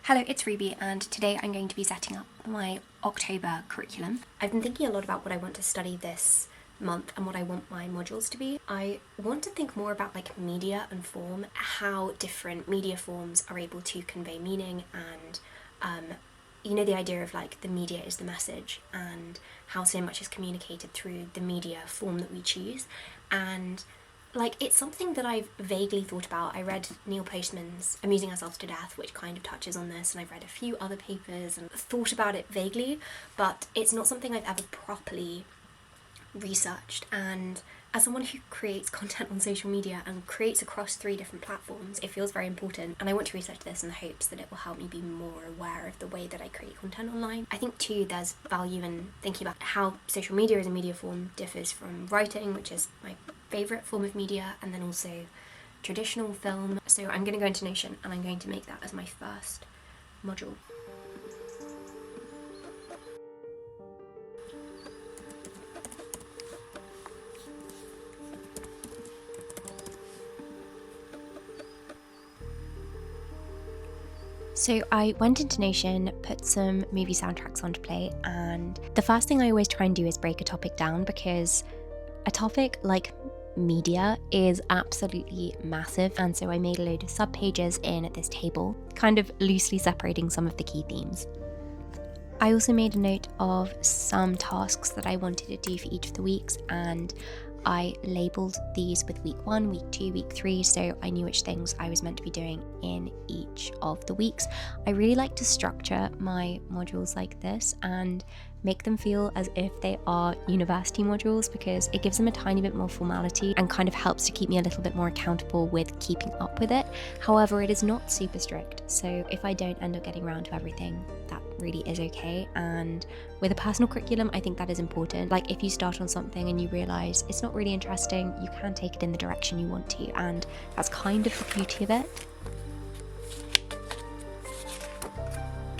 Hello, it's Ruby, and today I'm going to be setting up my October curriculum. I've been thinking a lot about what I want to study this month and what I want my modules to be. I want to think more about media and form, how different media forms are able to convey meaning, and the idea of the media is the message and how so much is communicated through the media form that we choose. And it's something that I've vaguely thought about. I read Neil Postman's Amusing Ourselves to Death, which kind of touches on this, and I've read a few other papers and thought about it vaguely, but it's not something I've ever properly researched. And as someone who creates content on social media and creates across 3 different platforms, it feels very important, and I want to research this in the hopes that it will help me be more aware of the way that I create content online. I think too there's value in thinking about how social media as a media form differs from writing, which is my favourite form of media, and then also traditional film. So I'm going to go into Notion and I'm going to make that as my first module. So I went into Notion, put some movie soundtracks on to play, and the first thing I always try and do is break a topic down, because a topic like media is absolutely massive, and so I made a load of subpages in this table, kind of loosely separating some of the key themes. I also made a note of some tasks that I wanted to do for each of the weeks, and I labelled these with week 1, week 2, week 3, so I knew which things I was meant to be doing in each of the weeks. I really like to structure my modules like this and make them feel as if they are university modules, because it gives them a tiny bit more formality and kind of helps to keep me a little bit more accountable with keeping up with it. However, it is not super strict, so if I don't end up getting around to everything, that really is okay. And with a personal curriculum, I think that is important. If you start on something and you realise it's not really interesting, you can take it in the direction you want to, and that's kind of the beauty of it.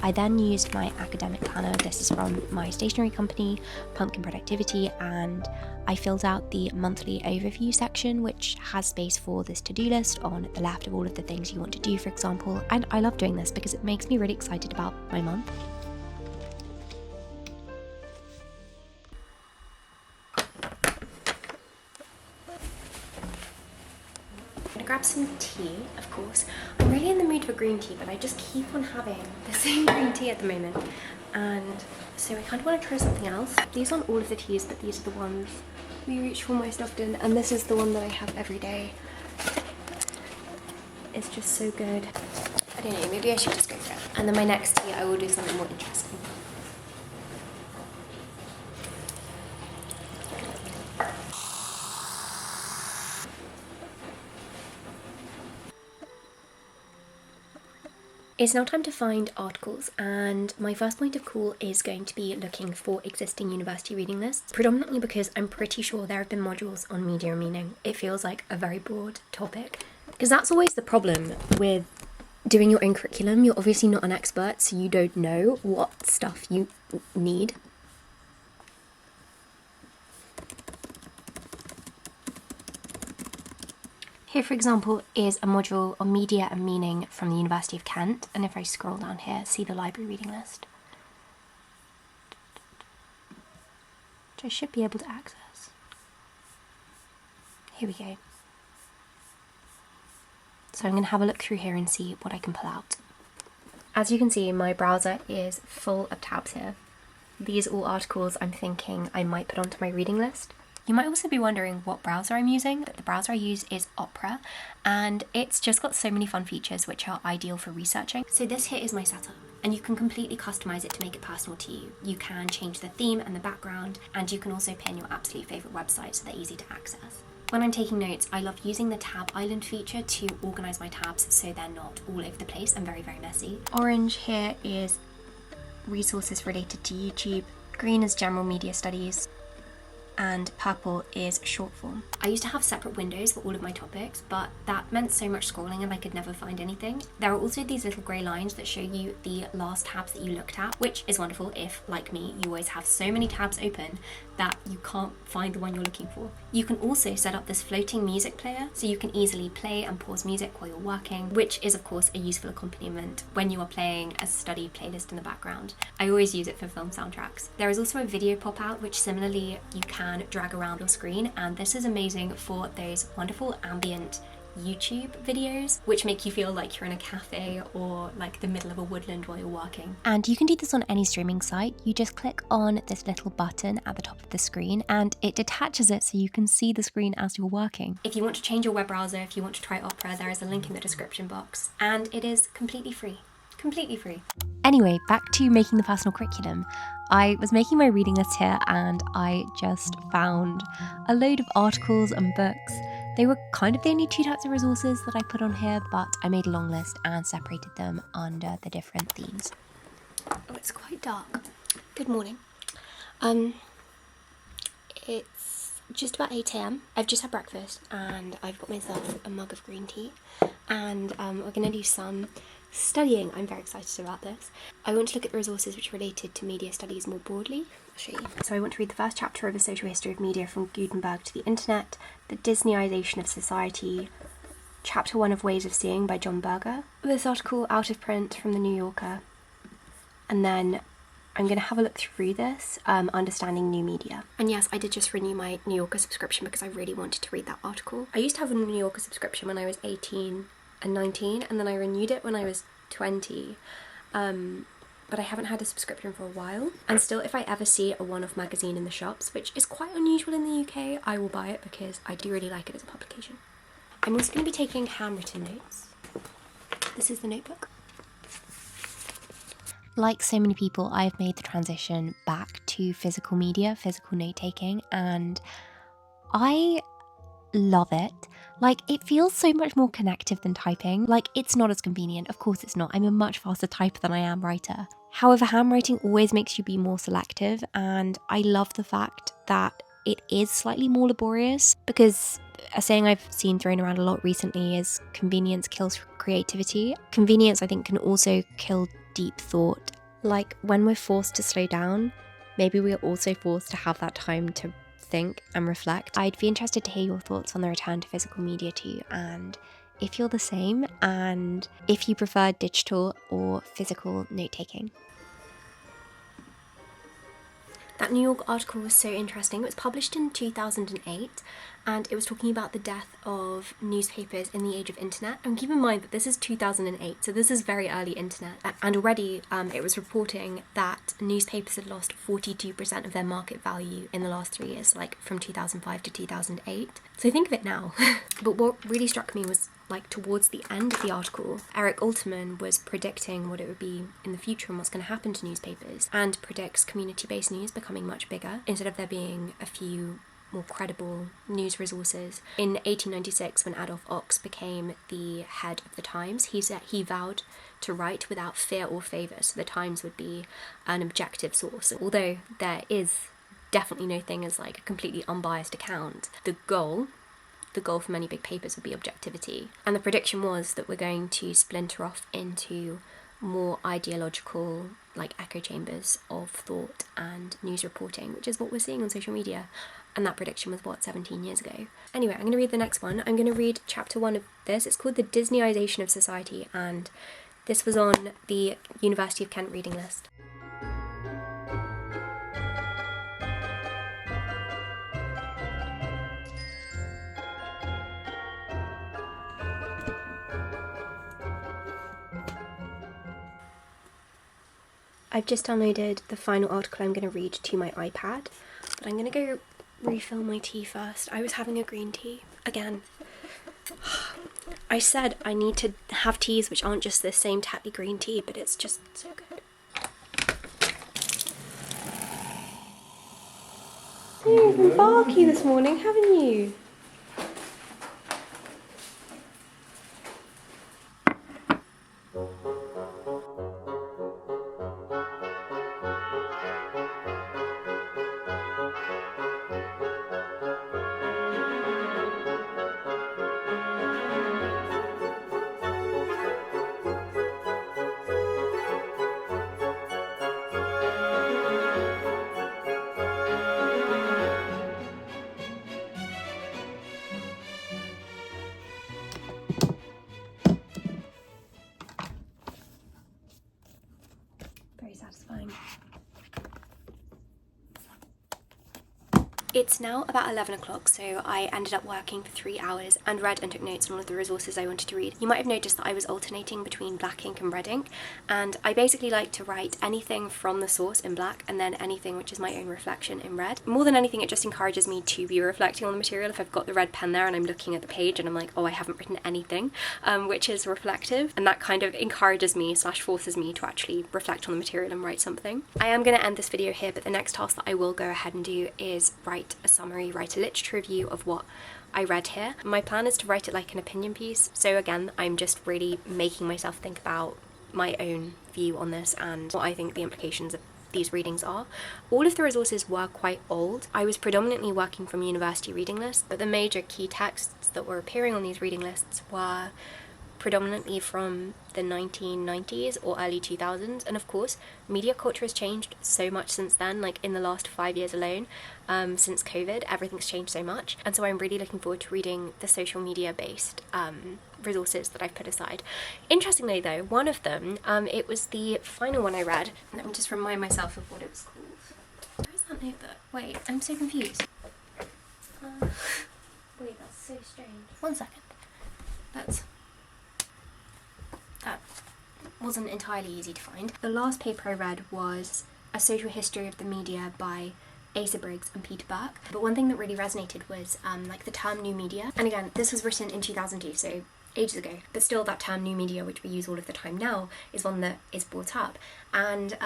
I then used my academic planner. This is from my stationery company, Pumpkin Productivity, and I filled out the monthly overview section, which has space for this to-do list on the left of all of the things you want to do, for example. And I love doing this because it makes me really excited about my month. I'm gonna grab some tea, of course. I'm really in the mood for green tea, but I just keep on having the same green tea at the moment, and so I kind of want to try something else. These aren't all of the teas, but these are the ones we reach for most often, and this is the one that I have every day. It's just so good. I don't know, maybe I should just go for it. And then my next tea, I will do something more interesting. It's now time to find articles, and my first point of call is going to be looking for existing university reading lists, predominantly because I'm pretty sure there have been modules on media and meaning. It feels like a very broad topic, because that's always the problem with doing your own curriculum. You're obviously not an expert, so you don't know what stuff you need. Here, for example, is a module on media and meaning from the University of Kent, and if I scroll down here, see the library reading list, which I should be able to access. Here we go. So I'm going to have a look through here and see what I can pull out. As you can see, my browser is full of tabs here. These are all articles I'm thinking I might put onto my reading list. You might also be wondering what browser I'm using. The browser I use is Opera, and it's just got so many fun features which are ideal for researching. So this here is my setup, and you can completely customize it to make it personal to you. You can change the theme and the background, and you can also pin your absolute favorite websites so they're easy to access. When I'm taking notes, I love using the tab island feature to organize my tabs so they're not all over the place and very, very messy. Orange here is resources related to YouTube. Green is general media studies. and purple is short form. I used to have separate windows for all of my topics, but that meant so much scrolling and I could never find anything. There are also these little grey lines that show you the last tabs that you looked at, which is wonderful if, like me, you always have so many tabs open that you can't find the one you're looking for. You can also set up this floating music player, so you can easily play and pause music while you're working, which is of course a useful accompaniment when you are playing a study playlist in the background. I always use it for film soundtracks. There is also a video pop-out, which similarly you can drag around your screen, and this is amazing for those wonderful ambient YouTube videos which make you feel like you're in a cafe or like the middle of a woodland while you're working. And you can do this on any streaming site. You just click on this little button at the top of the screen and it detaches it so you can see the screen as you're working. If you want to change your web browser, if you want to try Opera, there is a link in the description box, and it is completely free. Completely free. Anyway, back to making the personal curriculum. I was making my reading list here and I just found a load of articles and books. They were kind of the only two types of resources that I put on here, but I made a long list and separated them under the different themes. Oh, it's quite dark. Good morning. It's just about 8 a.m. I've just had breakfast and I've got myself a mug of green tea, and we're going to do some studying. I'm very excited about this. I want to look at the resources which are related to media studies more broadly. I'll show you. So I want to read the first chapter of A Social History of Media from Gutenberg to the Internet, The Disneyization of Society, Chapter 1 of Ways of Seeing by John Berger, this article out of print from the New Yorker, and then I'm going to have a look through this, Understanding New Media. And yes, I did just renew my New Yorker subscription because I really wanted to read that article. I used to have a New Yorker subscription when I was 18 and 19, and then I renewed it when I was 20, but I haven't had a subscription for a while. And still, if I ever see a one-off magazine in the shops, which is quite unusual in the UK, I will buy it because I do really like it as a publication. I'm also going to be taking handwritten notes. This is the notebook. Like so many people, I've made the transition back to physical media, physical note-taking, and I love it. Like, it feels so much more connective than typing. Like, it's not as convenient. Of course it's not. I'm a much faster typer than I am writer. However, handwriting always makes you be more selective, and I love the fact that it is slightly more laborious, because a saying I've seen thrown around a lot recently is convenience kills creativity. Convenience, I think, can also kill deep thought. Like, when we're forced to slow down, maybe we're also forced to have that time to think and reflect. I'd be interested to hear your thoughts on the return to physical media too, and if you're the same, and if you prefer digital or physical note-taking. That New York article was so interesting. It was published in 2008 and it was talking about the death of newspapers in the age of internet. And keep in mind that this is 2008, so this is very early internet. And already it was reporting that newspapers had lost 42% of their market value in the last 3 years, like from 2005 to 2008. So think of it now. But what really struck me was, like, towards the end of the article, Eric Alterman was predicting what it would be in the future and what's going to happen to newspapers, and predicts community-based news becoming much bigger instead of there being a few more credible news resources. In 1896, when Adolph Ox became the head of the Times, he vowed to write without fear or favour, so the Times would be an objective source. Although there is definitely no thing as like a completely unbiased account, the goal for many big papers would be objectivity. And the prediction was that we're going to splinter off into more ideological, like, echo chambers of thought and news reporting, which is what we're seeing on social media. And that prediction was, 17 years ago? Anyway, I'm going to read the next one. I'm going to read chapter 1 of this. It's called The Disneyization of Society, and this was on the University of Kent reading list. I've just downloaded the final article I'm going to read to my iPad, but I'm going to go refill my tea first. I was having a green tea again. I said I need to have teas which aren't just the same tappy green tea, but it's just so good. You've been barky this morning, haven't you? Very satisfying. It's now about 11 o'clock, so I ended up working for 3 hours and read and took notes on all of the resources I wanted to read. You might have noticed that I was alternating between black ink and red ink, and I basically like to write anything from the source in black and then anything which is my own reflection in red. More than anything, it just encourages me to be reflecting on the material. If I've got the red pen there and I'm looking at the page and I'm like, oh, I haven't written anything, which is reflective, and that kind of encourages me / forces me to actually reflect on the material and write something. I am going to end this video here, but the next task that I will go ahead and do is write a summary, write a literature review of what I read here. My plan is to write it like an opinion piece, so again, I'm just really making myself think about my own view on this and what I think the implications of these readings are. All of the resources were quite old. I was predominantly working from university reading lists, but the major key texts that were appearing on these reading lists were predominantly from the 1990s or early 2000s, and of course media culture has changed so much since then. Like in the last 5 years alone, since COVID, everything's changed so much, and so I'm really looking forward to reading the social media based resources that I've put aside. Interestingly though, one of them, it was the final one I read. Let me just remind myself of what it was called. Where is that notebook? Wait, I'm so confused. Wait, that's so strange. 1 second. That wasn't entirely easy to find. The last paper I read was A Social History of the Media by Asa Briggs and Peter Burke. But one thing that really resonated was like the term new media. And again, this was written in 2002, so ages ago, but still that term new media, which we use all of the time now, is one that is brought up. And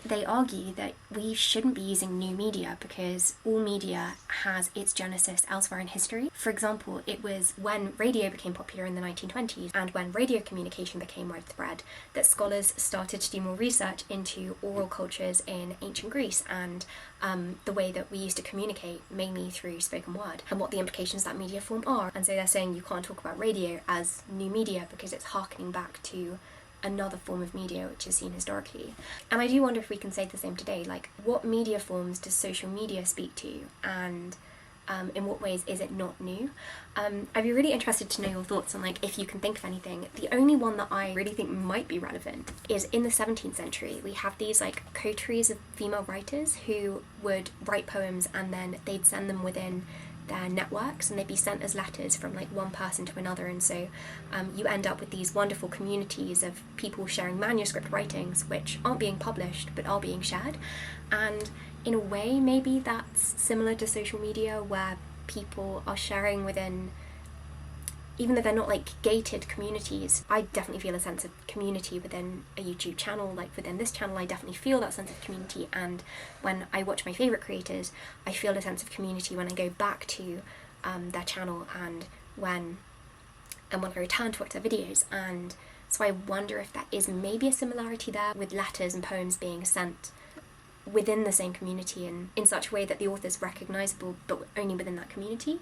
they argue that we shouldn't be using new media because all media has its genesis elsewhere in history. For example, it was when radio became popular in the 1920s and when radio communication became widespread that scholars started to do more research into oral cultures in ancient Greece and the way that we used to communicate, mainly through spoken word, and what the implications of that media form are. And so they're saying you can't talk about radio as new media because it's harkening back to another form of media which is seen historically. And I do wonder if we can say the same today, like what media forms does social media speak to, and in what ways is it not new? I'd be really interested to know your thoughts on like if you can think of anything. The only one that I really think might be relevant is in the 17th century we have these like coteries of female writers who would write poems and then they'd send them within their networks and they'd be sent as letters from like one person to another, and so you end up with these wonderful communities of people sharing manuscript writings which aren't being published but are being shared. And in a way maybe that's similar to social media where people are sharing within, even though they're not like gated communities. I definitely feel a sense of community within a YouTube channel. Like within this channel I definitely feel that sense of community, and when I watch my favourite creators I feel a sense of community when I go back to their channel and when I return to watch their videos. And so I wonder if that is maybe a similarity there with letters and poems being sent within the same community and in such a way that the author's recognisable but only within that community.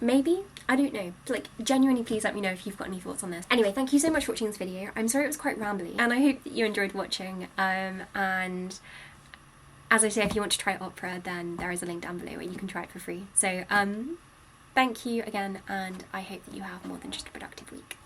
Maybe? I don't know. Like, genuinely please let me know if you've got any thoughts on this. Anyway, thank you so much for watching this video. I'm sorry it was quite rambly, and I hope that you enjoyed watching. And as I say, if you want to try Opera, then there is a link down below where you can try it for free. So, thank you again, and I hope that you have more than just a productive week.